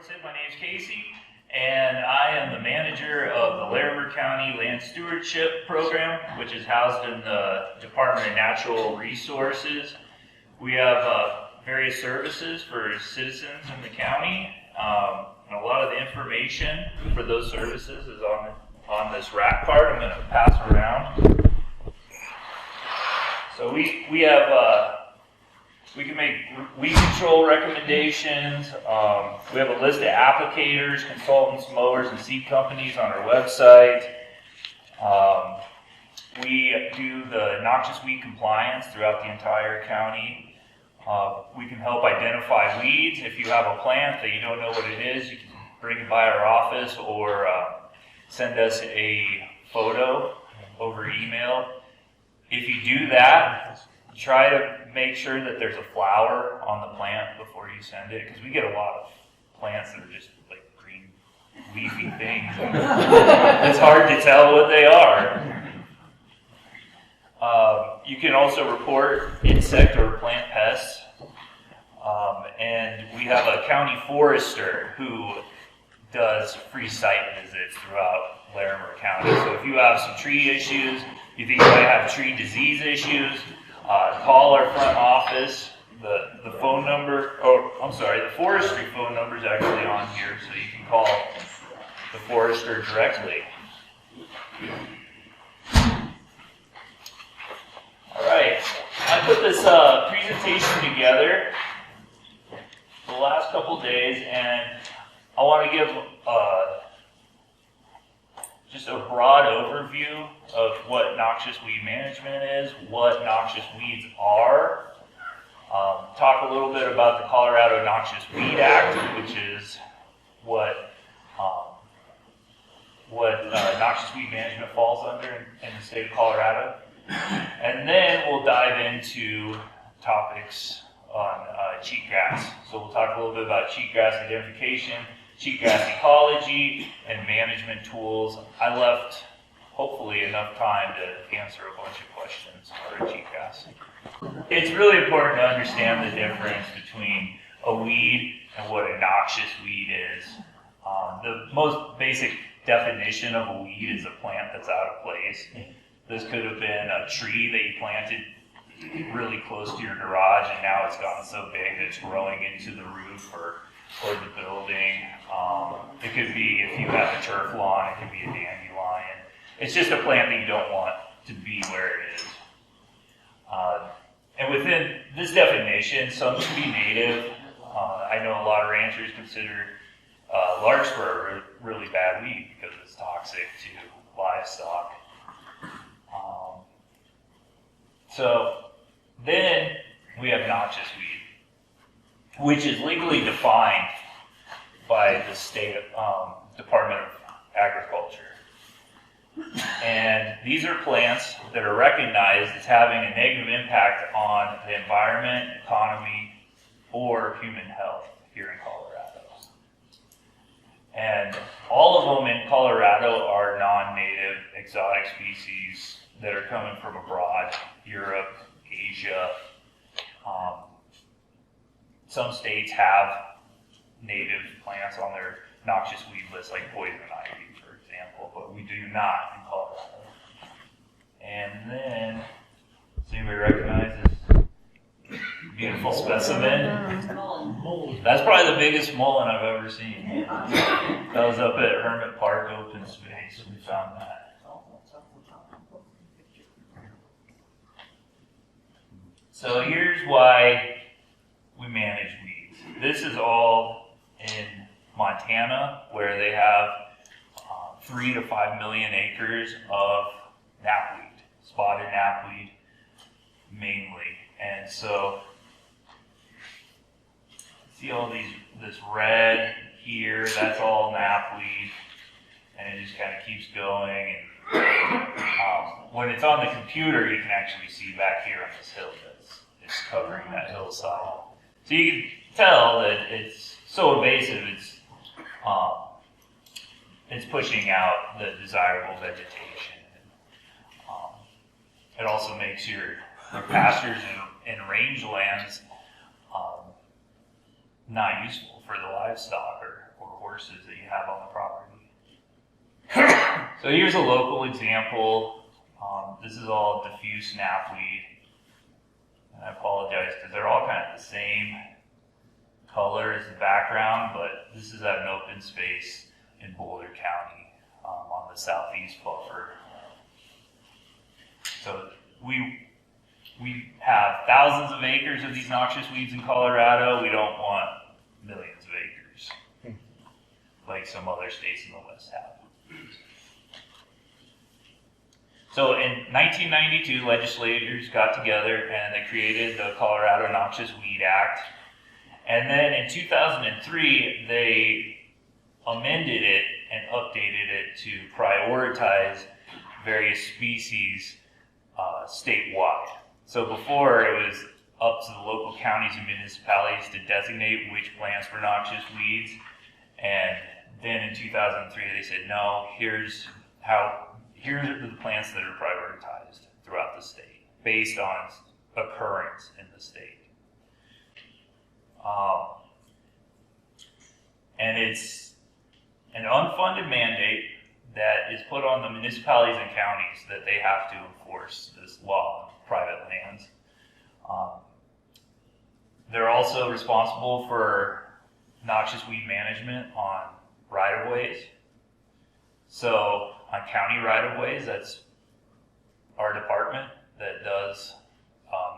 Stewardship. My name is Casey, and I am the manager of the Larimer County Land Stewardship Program, which is housed in the Department of Natural Resources. We have various services for citizens in the county, and a lot of the information for those services is on this rack card. I'm going to pass around. So we have we can make weed control recommendations. We have a list of applicators, consultants, mowers, and seed companies on our website. We do the noxious weed compliance throughout the entire county. We can help identify weeds. If you have a plant that you don't know what it is, you can bring it by our office or send us a photo over email. If you do that, try to make sure that there's a flower on the plant before you send it, because we get a lot of plants that are just like green, leafy things. It's hard to tell what they are. You can also report insect or plant pests. And we have a county forester who does free site visits throughout Larimer County. So if you have some tree issues, you think you might have tree disease issues, call our front office. The phone number, the forestry phone number is actually on here, so you can call the forester directly. Alright, I put this presentation together the last couple days, and I want to give just a broad overview of what noxious weed management is, what noxious weeds are, talk a little bit about the Colorado Noxious Weed Act, which is what noxious weed management falls under in the state of Colorado. And then we'll dive into topics on cheatgrass. So we'll talk a little bit about cheatgrass identification, cheatgrass ecology, and management tools. I left hopefully enough time to answer a bunch of questions for cheatgrass. It's really important to understand the difference between a weed and what a noxious weed is. The most basic definition of a weed is a plant that's out of place. This could have been a tree that you planted really close to your garage, and now it's gotten so big that it's growing into the roof or the building. It could be, if you have a turf lawn, it could be a dandelion. It's just a plant that you don't want to be where it is. And within this definition, some can be native. I know a lot of ranchers consider larkspur a really bad weed because it's toxic to livestock. So then we have noxious weed, which is legally defined by the state Department of Agriculture. And these are plants that are recognized as having a negative impact on the environment, economy, or human health here in Colorado. And all of them in Colorado are non-native exotic species that are coming from abroad, Europe, Asia. Some states have native plants on their noxious weed list, like poison ivy, for example, but we do not in Colorado. And then, does anybody recognize this beautiful specimen? That's probably the biggest mullen I've ever seen. That was up at Hermit Park Open Space. We found that. So here's why we manage weeds. This is all in Montana, where they have 3 to 5 million acres of knapweed, spotted knapweed mainly. And so, see all this red here, that's all knapweed, and it just kind of keeps going. And when it's on the computer, you can actually see back here on this hill that's it's covering that hillside. So you can tell that it's so invasive, it's pushing out the desirable vegetation. It also makes your pastures and rangelands not useful for the livestock or resources that you have on the property. So here's a local example. This is all diffuse snapweed. And I apologize because they're all kind of the same color as the background, but this is at an open space in Boulder County on the southeast buffer. So we have thousands of acres of these noxious weeds in Colorado. We don't want millions of acres like some other states in the West have. So in 1992, legislators got together and they created the Colorado Noxious Weed Act. And then in 2003, they amended it and updated it to prioritize various species statewide. So before, it was up to the local counties and municipalities to designate which plants were noxious weeds. And then in 2003, they said, no, here's the plants that are prioritized throughout the state based on occurrence in the state. And it's an unfunded mandate that is put on the municipalities and counties that they have to enforce this law on private lands. They're also responsible for noxious weed management on right-of-ways. So on county right-of-ways, that's our department that does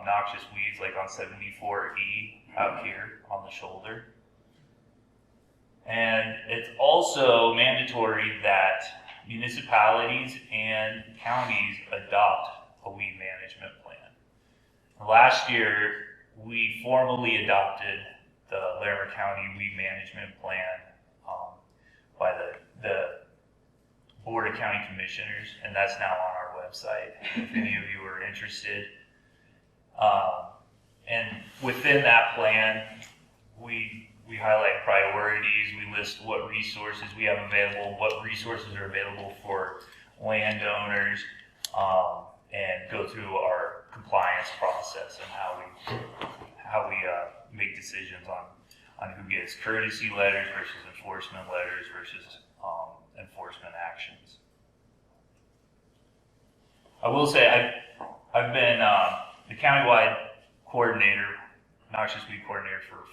noxious weeds, like on 74E out here on the shoulder. And it's also mandatory that municipalities and counties adopt a weed management plan. Last year, we formally adopted the Larimer County Weed Management Plan by the Board of County Commissioners, and that's now on our website if any of you are interested. And within that plan, we highlight priorities, we list what resources we have available, what resources are available for landowners, and go through our compliance process and how we make decisions on who gets courtesy letters versus enforcement letters versus enforcement actions. I will say I've been the countywide coordinator, noxious weed coordinator for,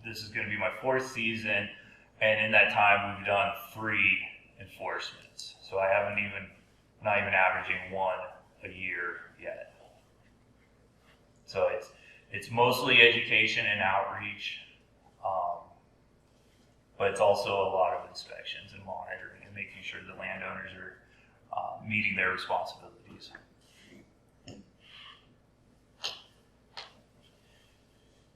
this is going to be my 4th season, and in that time we've done 3 enforcements. So I not even averaging 1 a year yet. So it's mostly education and outreach, but it's also a lot of inspections and monitoring and making sure the landowners are meeting their responsibilities.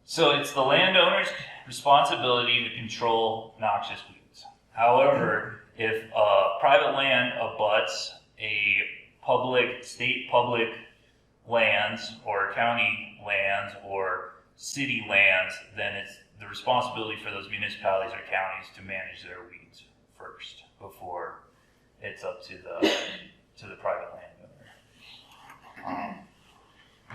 So it's the landowner's responsibility to control noxious weeds. However, if private land abuts a state public lands or county lands or city lands, then it's the responsibility for those municipalities or counties to manage their weeds first before it's up to the private landowner.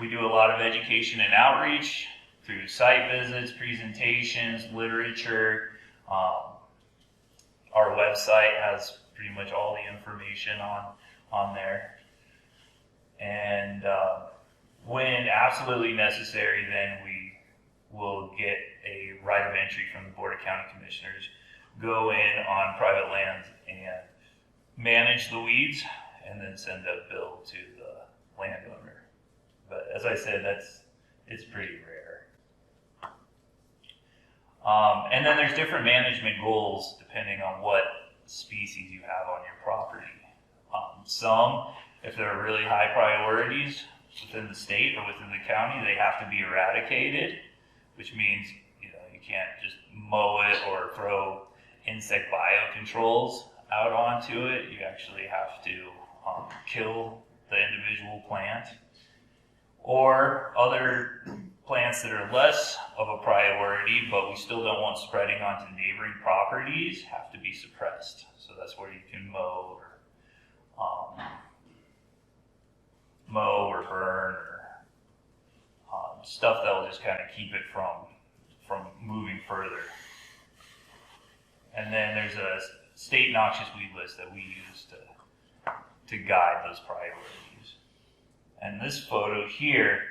We do a lot of education and outreach through site visits, presentations, literature. Our website has pretty much all the information on there. And when absolutely necessary, then we will get a right of entry from the Board of County Commissioners, go in on private lands and manage the weeds, and then send a bill to the landowner. But as I said, it's pretty rare. And then there's different management goals depending on what species you have on your property. Some, if there are really high priorities within the state or within the county, they have to be eradicated, which means you can't just mow it or throw insect biocontrols out onto it. You actually have to kill the individual plant. Or other plants that are less of a priority, but we still don't want spreading onto neighboring properties, have to be suppressed. So that's where you can mow or burn or stuff that will just kind of keep it from moving further. And then there's a state noxious weed list that we use to guide those priorities. And this photo here,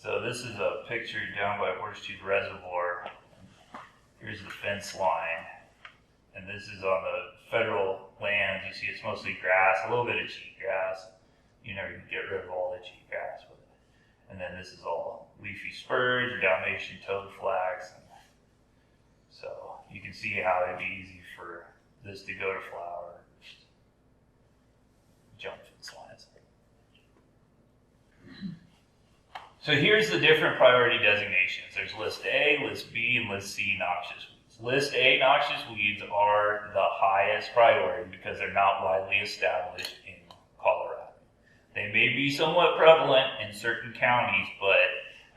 so this is a picture down by Horsetooth Reservoir. Here's the fence line. And this is on the federal lands. You see it's mostly grass, a little bit of cheatgrass. You know, you can get rid of all the cheatgrass with it. And then this is all leafy spurge or Dalmatian toadflax. So you can see how it'd be easy for this to go to flower. Jump fence lines. So here's the different priority designations. There's List A, List B, and List C noxious weeds. List A noxious weeds are the highest priority because they're not widely established in Colorado. They may be somewhat prevalent in certain counties, but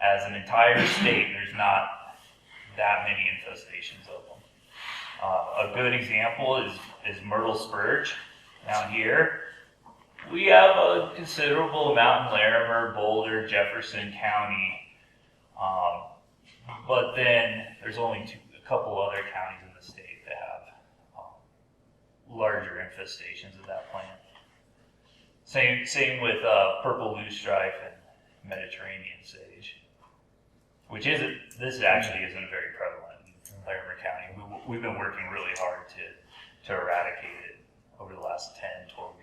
as an entire state, there's not that many infestations of them. A good example is myrtle spurge. Down here, we have a considerable amount in Larimer, Boulder, Jefferson County, but then there's only a couple other counties in the state that have larger infestations of that plant. Same with purple loosestrife and Mediterranean sage, which this actually isn't very prevalent in Larimer County. We've been working really hard to eradicate it over the last 10, 12 years.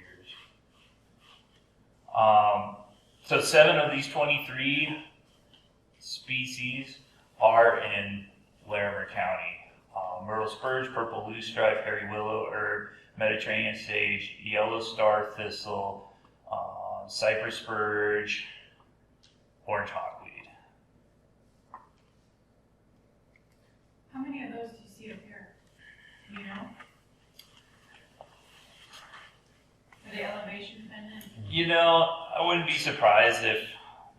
So 7 of these 23 species are in Larimer County. Myrtle spurge, purple loosestrife, hairy willow herb, Mediterranean sage, yellow star thistle, cypress spurge, orange hawkweed. How many of those do you see up here? Do you know? Are they elevation dependent? You know, I wouldn't be surprised if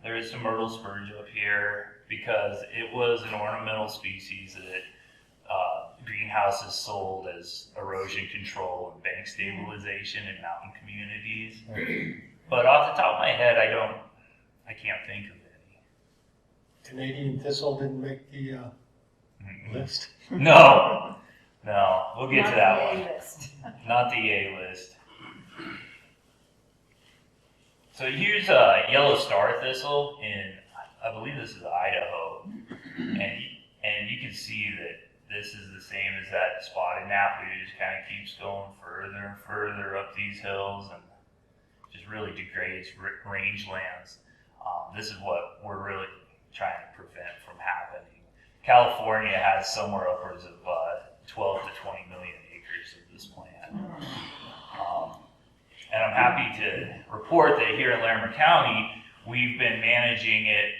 there is some myrtle spurge up here because it was an ornamental species that greenhouses sold as erosion control and bank stabilization in mountain communities. But off the top of my head, I can't think of any. Canadian thistle didn't make the list? No, we'll get to that one. List. Not the A list. So here's a yellow star thistle in, I believe this is Idaho, and you can see that this is the same as that spotted knapweed. It just kind of keeps going further and further up these hills and just really degrades rangelands. This is what we're really trying to prevent from happening. California has somewhere upwards of 12 to 20 million acres of this plant. And I'm happy to report that here in Larimer County, we've been managing it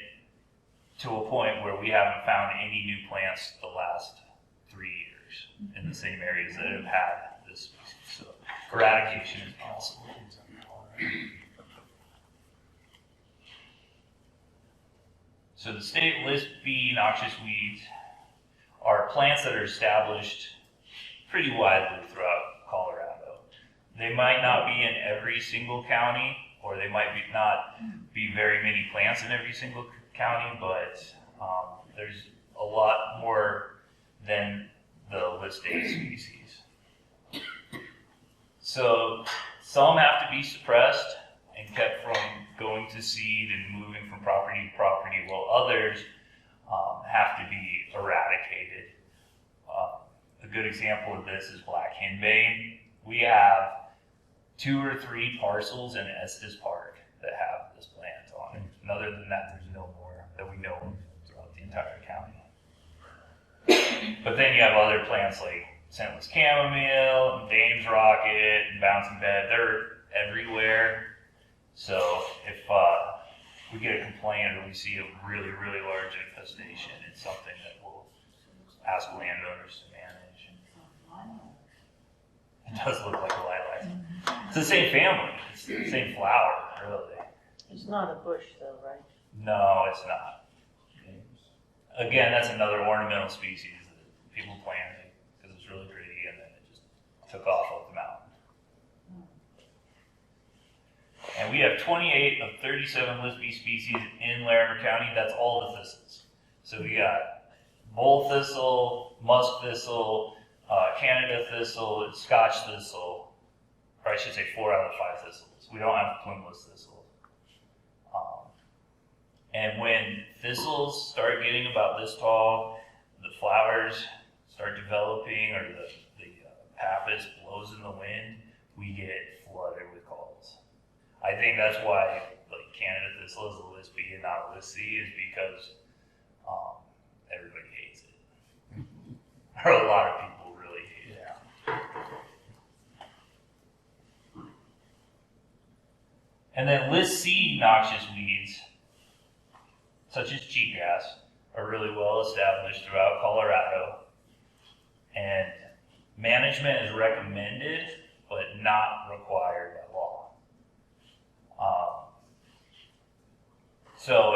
to a point where we haven't found any new plants the last 3 years in the same areas that have had this species. So eradication is possible. So the state List B noxious weeds are plants that are established pretty widely throughout Colorado. They might not be in every single county, or they might not be very many plants in every single county, but there's a lot more than the List A species. So some have to be suppressed and kept from going to seed and moving from property to property, while others have to be eradicated. A good example of this is black henbane. We have 2 or 3 parcels in Estes Park that have this plant on it. And other than that, there's no more that we know of throughout the entire county. But then you have other plants like scentless chamomile, and Dame's rocket, and bouncing bed. They're everywhere. So if we get a complaint or we see a really, really large infestation, it's something that we'll ask landowners to manage. It does look like a lilac. It's the same family. It's the same flower, really. It's not a bush though, right? No, it's not. Again, that's another ornamental species that people planted because it's really pretty, and then it just took off the mountain. And we have 28 of 37 List B species in Larimer County. That's all the thistles. So we got bull thistle, musk thistle, Canada Africa thistle, Scotch thistle, or I should say 4 out of the 5 thistles. We don't have plumeless thistles. And when thistles start getting about this tall, the flowers start developing, or the pappus blows in the wind, we get flooded with calls. I think that's why like Canada thistle is a list B and not a list C, is because everybody hates it. Or a lot of people really hate it. And then list C noxious weeds, such as cheatgrass, are really well established throughout Colorado. And management is recommended, but not required by law. So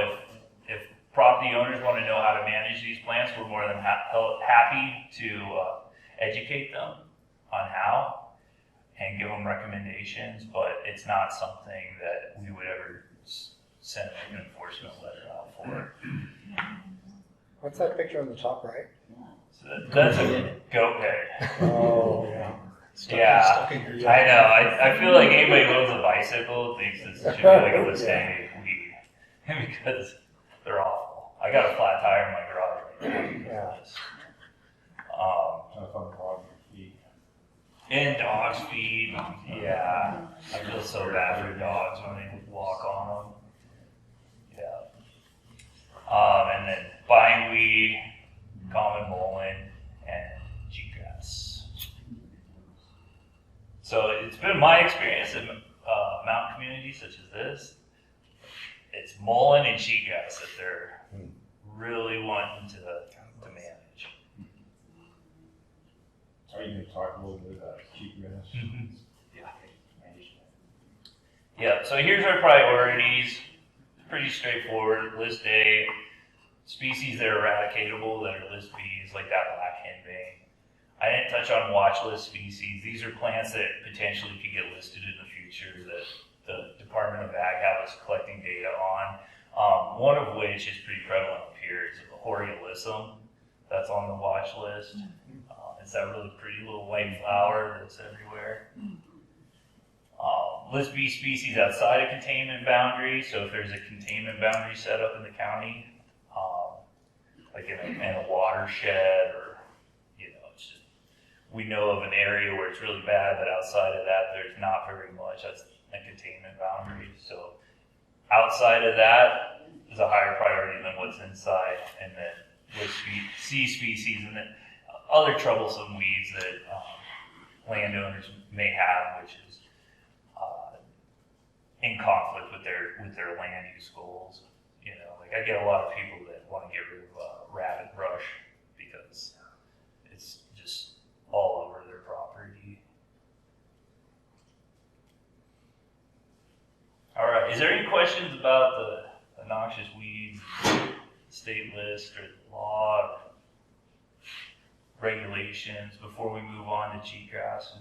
if property owners want to know how to manage these plants, we're more than happy to educate them on how and give them recommendations, but it's not something that we would ever send an enforcement letter out for. What's that picture on the top right? So that's a goat head. Oh, yeah. Stuck in your I know. I feel like anybody who owns a bicycle thinks this should be like a list A weed because they're awful. I got a flat tire in my garage right now because of this. And dogs feed. Yeah, I feel so bad for dogs when they walk on them. Yeah. And then bindweed, common mullein, and cheatgrass. So it's been my experience in mountain communities such as this. It's mullein and cheatgrass that they're really wanting to manage. Are you going to talk a little bit about cheatgrass? Yeah, so here's our priorities. Pretty straightforward. List A, species that are eradicatable, that are list Bs, like that black henbane. I didn't touch on watch list species. These are plants that potentially could get listed in the future that the Department of Ag have us collecting data on. One of which is pretty prevalent up here is Horiolisum. That's on the watch list. It's that really pretty little white flower that's everywhere. List B species outside a containment boundary. So if there's a containment boundary set up in the county, like in a watershed, or it's just, we know of an area where it's really bad, but outside of that, there's not very much. That's a containment boundary. So outside of that is a higher priority than what's inside, and then list C species, and then other troublesome weeds that landowners may have, which is in conflict with their land use goals. Like I get a lot of people that want to get rid of rabbit brush because it's just all over their property. All right, is there any questions about the noxious weeds, state list, or the law, or regulations before we move on to cheatgrass?